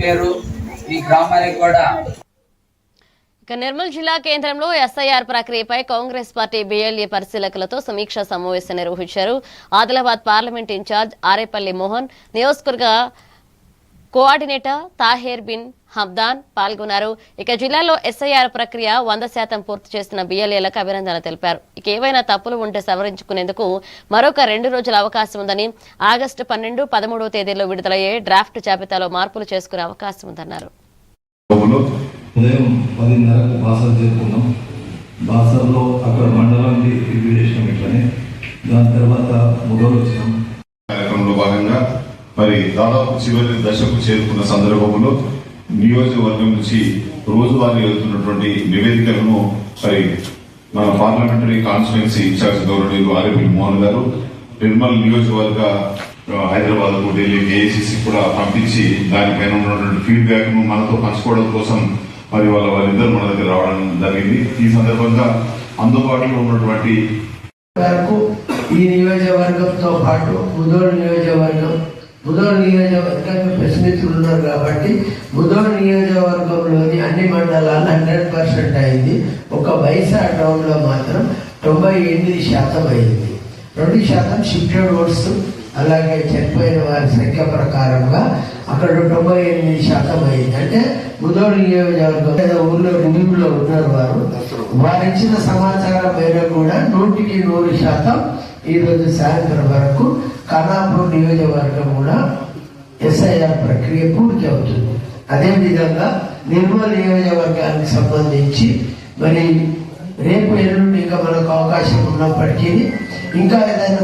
పేరు ఈ గ్రామానికి కూడా. నిర్మల్ జిల్లా కేంద్రంలో ఎస్ఐఆర్ ప్రక్రియపై కాంగ్రెస్ పార్టీ బిఎల్ఏ పరిశీలకులతో సమీక్షా సమావేశం నిర్వహించారు. ఆదిలాబాద్ పార్లమెంట్ ఇన్ఛార్జ్ ఆరేపల్లి మోహన్, నియోజకవర్గ కోఆర్డినేటర్ తాహేర్ బిన్ హమ్దాన్ పాల్గొన్నారు. ఇక జిల్లాలో ఎస్ఐఆర్ ప్రక్రియ 100% పూర్తి చేస్తున్న బిఎల్ఏలకు అభినందనలు తెలిపారు. ఇక ఏవైనా తప్పులు ఉంటే సవరించుకునేందుకు మరొక 2 రోజుల అవకాశం ఉందని, ఆగస్టు 12, 13వ తేదీల్లో విడుదలయ్యే డ్రాఫ్ట్ జాబితాలో మార్పులు చేసుకునే అవకాశం ఉందన్నారు. ఉదయం 10:30కు బాసర్ చేరుకున్నాం. బాసర్లో అక్కడ మండలాన్ని రివ్యూ చేసినాం. ఇట్లనే దాని తర్వాత ముదోలు వచ్చినాం. కార్యక్రమంలో భాగంగా మరి దాదాపు చివరి దశకు చేరుకున్న సందర్భంలో నియోజకవర్గం నుంచి రోజువారీ వెళ్తున్నటువంటి నివేదికలను మరి మన పార్లమెంటరీ కాన్స్టిట్యుయెన్సీ ఇన్ఛార్జ్ గౌరవనీయులు ఆర్ఎపల్లి మోహన్ గారు నిర్మల్ నియోజకవర్గ హైదరాబాద్ కు ఢిల్లీకి ఏఐసిసి కూడా పంపించి దానిపైన ఉన్నటువంటి ఫీడ్బ్యాక్ ను మనతో పంచుకోవడం కోసం మరి వాళ్ళిద్దరు మన దగ్గర రావడం జరిగింది. ఈ సందర్భంగా అందుబాటులో ఉన్నటువంటి ఈ నియోజకవర్గంతో పాటు ముదోల్ నియోజకవర్గంలో ప్రతినిధులు ఉన్నారు కాబట్టి ముదోల్ నియోజకవర్గంలోని అన్ని మండలాలు 100% అయింది. ఒక బైసా టౌన్ లో మాత్రం 98% అయింది. 2% షిఫ్టెడ్ ఓట్స్, అలాగే చనిపోయిన వారి సంఖ్య ప్రకారంగా అక్కడ 98% అయింది. అంటే ముదోల్ నియోజకవర్గం ఊళ్ళో రివ్యూలో ఉన్నారు. వారు ఇచ్చిన సమాచారం మేరకు కూడా 100% ఈరోజు సాయంత్రం వరకు ఖానాపూర్ నియోజకవర్గం కూడా ఎస్ఐఆర్ ప్రక్రియ పూర్తి అవుతుంది. అదేవిధంగా నిర్మల్ నియోజకవర్గానికి సంబంధించి మరి రేపు ఎల్లుండి ఇంకా మనకు అవకాశం ఉన్నప్పటికీ ఇంకా ఏదైనా